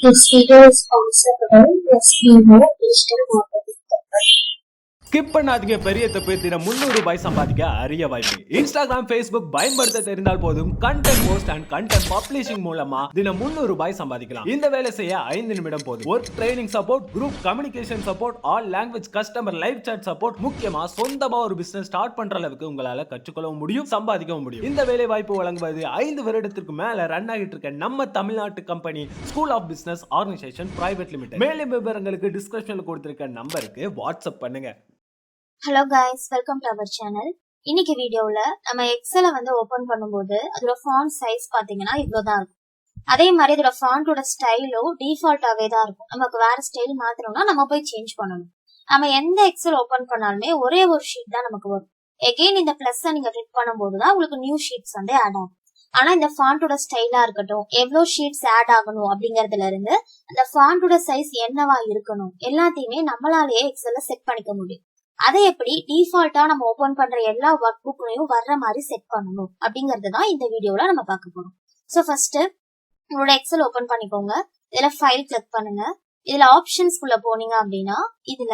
This video is sponsored by SBO Digital Marketing Company. Skip பண்ணாதீங்க. பெரிய தப்பு. தினம் 300 ரூபாய் சம்பாதிக்க அரிய வாய்ப்பு. இன்ஸ்டாகிராம், ஃபேஸ்புக் பயன்படுத்த தெரிந்தால் போதும் content post and content publishing மூலமா தினம் 300 ரூபாய் சம்பாதிக்கலாம். இந்த வேலை செய்ய 5 நிமிடம் போதும். Work training support, group communication support, all language customer live chat support, முக்கியமா சொந்தமா ஒரு பிசினஸ் ஸ்டார்ட் பண்ற அளவுக்கு உங்களால கற்றுக்கொள்ளவும் முடியும், சம்பாதிக்கவும் முடியும். இந்த வேலை வாய்ப்பு வழங்குவது 5 வருடத்திற்கு மேல ரன் ஆகிட்டு இருக்க நம்ம தமிழ்நாட்டு company school of business organisation private limited. மேலும் விவரங்களுக்கு டிஸ்கிரிப்ஷன்ல கொடுத்திருக்க நம்பருக்கு வாட்ஸ்அப் பண்ணுங்க. Hello guys, welcome to our channel. இன்னைக்கு வீடியோல நம்ம எக்ஸலை ஓபன் பண்ணும்போது அதோட ஃபாண்ட் சைஸ் பாத்தீங்கன்னா இவ்வளவுதான் இருக்கும். அதே மாதிரி இதோட ஃபாண்டோட ஸ்டைலும் டிஃபால்ட்டாவே தான் இருக்கும். நமக்கு வேற ஸ்டைல் மாத்தணும்னா நம்ம போய் சேஞ்ச் பண்ணணும். நம்ம எந்த எக்ஸல் ஓபன் பண்ணாலுமே ஒரே ஒரு ஷீட் தான் நமக்கு வரும். எகெயின் இந்த பிளஸ் நீங்க கிளிக் பண்ணும்போது தான் உங்களுக்கு நியூ ஷீட்ஸ் ஆட் ஆகும். ஆனா இந்த ஃபாண்டோட ஸ்டைலா இருக்கட்டும், எவ்வளவு ஷீட்ஸ் ஆட் ஆகணும் அப்படிங்கறதுல இருந்து அந்த ஃபாண்டோட சைஸ் என்னவா இருக்கணும் எல்லாத்தையுமே நம்மளாலேயே எக்ஸல்ல செட் பண்ணிக்க முடியும். அதை எப்படி டிஃபால்ட்டா நம்ம ஓபன் பண்ற எல்லா ஒர்க் புக்லயும் வர்ற மாதிரி செட் பண்ணணும் அப்படிங்கறது தான் இந்த வீடியோல நம்ம பார்க்க போறோம். சோ ஃபர்ஸ்ட் உங்களோட எக்ஸல் ஓபன் பண்ணிக்கோங்க. இதுல ஃபைல் கிளிக் பண்ணுங்க. இதுல ஆப்ஷன்ஸ்குள்ள போனீங்க அப்படின்னா இதுல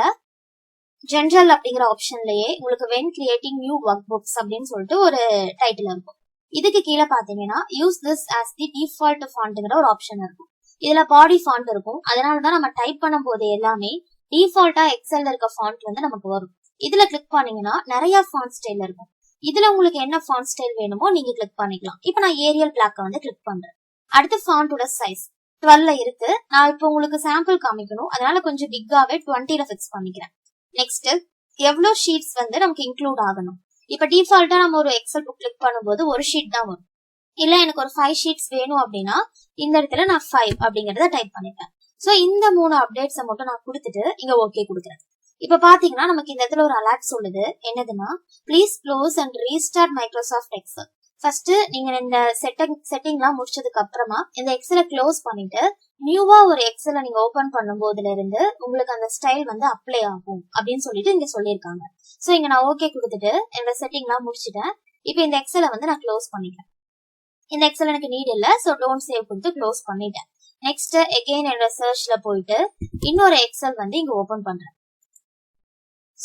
ஜெனரல் அப்படிங்கிற ஆப்ஷன்லயே உங்களுக்கு when creating new work books அப்படின்னு சொல்லிட்டு ஒரு டைட்டில் இருக்கும். இதுக்கு கீழே பாத்தீங்கன்னா use this as the default ஃபாண்ட்ங்கிற ஒரு ஆப்ஷன் இருக்கும். இதுல பாடி ஃபாண்ட் இருக்கும். அதனாலதான் நம்ம டைப் பண்ணும் போது எல்லாமே டிஃபால்ட்டா எக்ஸல்ல இருக்க ஃபாண்ட் நமக்கு வரும். இதுல கிளிக் பண்ணீங்கன்னா நிறைய ஃபாண்ட் ஸ்டைல் இருக்கும். இதுல உங்களுக்கு என்ன ஃபாண்ட் ஸ்டைல் வேணுமோ நீங்க கிளிக் பண்ணிக்கலாம். இப்போ நான் ஏரியல் பிளாக்க கிளிக் பண்றேன். அடுத்து ஃபாண்டோட சைஸ் 12 இருக்கு. நான் இப்போ உங்களுக்கு சாம்பிள் காமிக்கணும், அதனால கொஞ்சம் பிக்காவே 20ல ஃபிக்ஸ் பண்ணிக்கிறேன். நெக்ஸ்ட் எவ்வளவு ஷீட்ஸ் நமக்கு இன்க்ளூட் ஆகணும். இப்ப டிஃபால்ட்டா நம்ம ஒரு எக்ஸல் புக் கிளிக் பண்ணும்போது ஒரு ஷீட் தான் வரும். இல்ல எனக்கு ஒரு 5 ஷீட்ஸ் வேணும் அப்படின்னா இந்த இடத்துல நான் 5 அப்படிங்கறத டைப் பண்ணிட்டேன். சோ இந்த 3 அப்டேட்ஸை மட்டும் நான் கொடுத்துட்டு இங்க ஓகே கொடுக்குறேன். இப்ப பாத்தீங்கன்னா நமக்கு இந்த இடத்துல ஒரு அலர்ட் சொல்லுது. என்னதுன்னா please close and restart Microsoft Excel. First நீங்க இந்த செட்டிங்லாம் முடிச்சதுக்கு அப்புறமா இந்த எக்ஸலை க்ளோஸ் பண்ணிட்டு நியூவா ஒரு எக்ஸலை நீங்க ஓபன் பண்ணும் போதுல இருந்து உங்களுக்கு அந்த ஸ்டைல் அப்ளை ஆகும் அப்படின்னு சொல்லிட்டு இங்க சொல்லியிருக்காங்க. சோ இங்க நான் ஓகே கொடுத்துட்டு இந்த செட்டிங்லாம் முடிச்சுட்டேன். இப்ப இந்த எக்ஸலை நான் க்ளோஸ் பண்ணிட்டேன். இந்த எக்ஸல் எனக்கு நீட் இல்ல, சோ டோன்ட் சேவ் கொடுத்து க்ளோஸ் பண்ணிட்டேன். நெக்ஸ்ட் எகெயின் என்னோட சர்ச்ல போயிட்டு இன்னொரு எக்ஸல் இங்க ஓபன் பண்றேன்.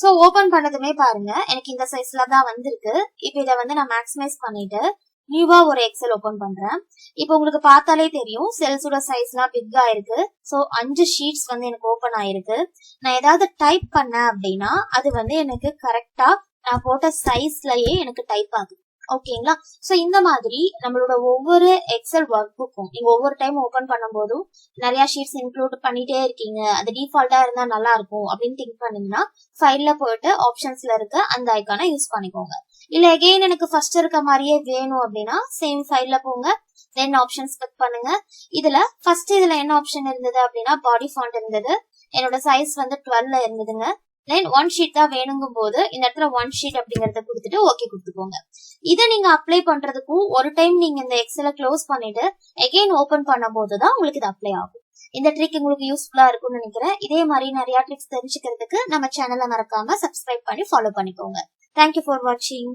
சோ ஓபன் பண்ணதுமே பாருங்க எனக்கு இந்த சைஸ்ல தான் வந்திருக்கு. இப்போ இதை நான் மேக்ஸிமைஸ் பண்ணிட்டு நியூவா ஒரு எக்ஸல் ஓபன் பண்றேன். இப்போ உங்களுக்கு பார்த்தாலே தெரியும் செல்ஸோட சைஸ்லாம் பிக்கா இருக்கு. சோ 5 ஷீட்ஸ் எனக்கு ஓபன் ஆயிருக்கு. நான் ஏதாவது டைப் பண்ணேன் அப்படின்னா அது எனக்கு கரெக்டா நான் போட்ட சைஸ்லயே எனக்கு டைப் ஆகுது. ஓகேங்களா? சோ இந்த மாதிரி நம்மளோட ஒவ்வொரு எக்ஸல் ஒர்க் புக்கும் நீங்க ஒவ்வொரு டைம் ஓபன் பண்ணும் போதும் நிறைய ஷீட்ஸ் இன்க்ளூட் பண்ணிட்டே இருக்கீங்க, அது டிஃபால்ட்டா இருந்தா நல்லா இருக்கும் அப்படின்னு திங்க் பண்ணீங்கன்னா ஃபைல்ல போயிட்டு ஆப்ஷன்ஸ்ல இருக்க அந்த ஐக்கானை யூஸ் பண்ணிக்கோங்க. இல்ல எகெயின் எனக்கு ஃபர்ஸ்ட் இருக்க மாதிரியே வேணும் அப்படின்னா சேம் ஃபைல்ல போங்க, தென் ஆப்ஷன்ஸ் கிளிக் பண்ணுங்க. இதுல என்ன ஆப்ஷன் இருந்தது அப்படின்னா பாடி ஃபாண்ட் இருந்தது. என்னோட சைஸ் 12ல இருந்ததுங்க. தென் 1 ஷீட் தான் வேணுங்கும் போது இந்த இடத்துல 1 ஷீட் அப்படிங்கறத கொடுத்துட்டு ஓகே கொடுத்துக்கோங்க. இதை நீங்க அப்ளை பண்றதுக்கும் ஒரு டைம் நீங்க இந்த எக்ஸலை க்ளோஸ் பண்ணிட்டு எகெயின் ஓபன் பண்ணும் போதுதான் உங்களுக்கு இது அப்ளை ஆகும். இந்த ட்ரிக் உங்களுக்கு யூஸ்ஃபுல்லா இருக்கும்னு நினைக்கிறேன். இதே மாதிரி நிறைய ட்ரிக்ஸ் தெரிஞ்சுக்கிறதுக்கு நம்ம சேனலை மறக்காம சப்ஸ்கிரைப் பண்ணி ஃபாலோ பண்ணிக்கோங்க. தேங்க்யூ ஃபார் வாட்சிங்.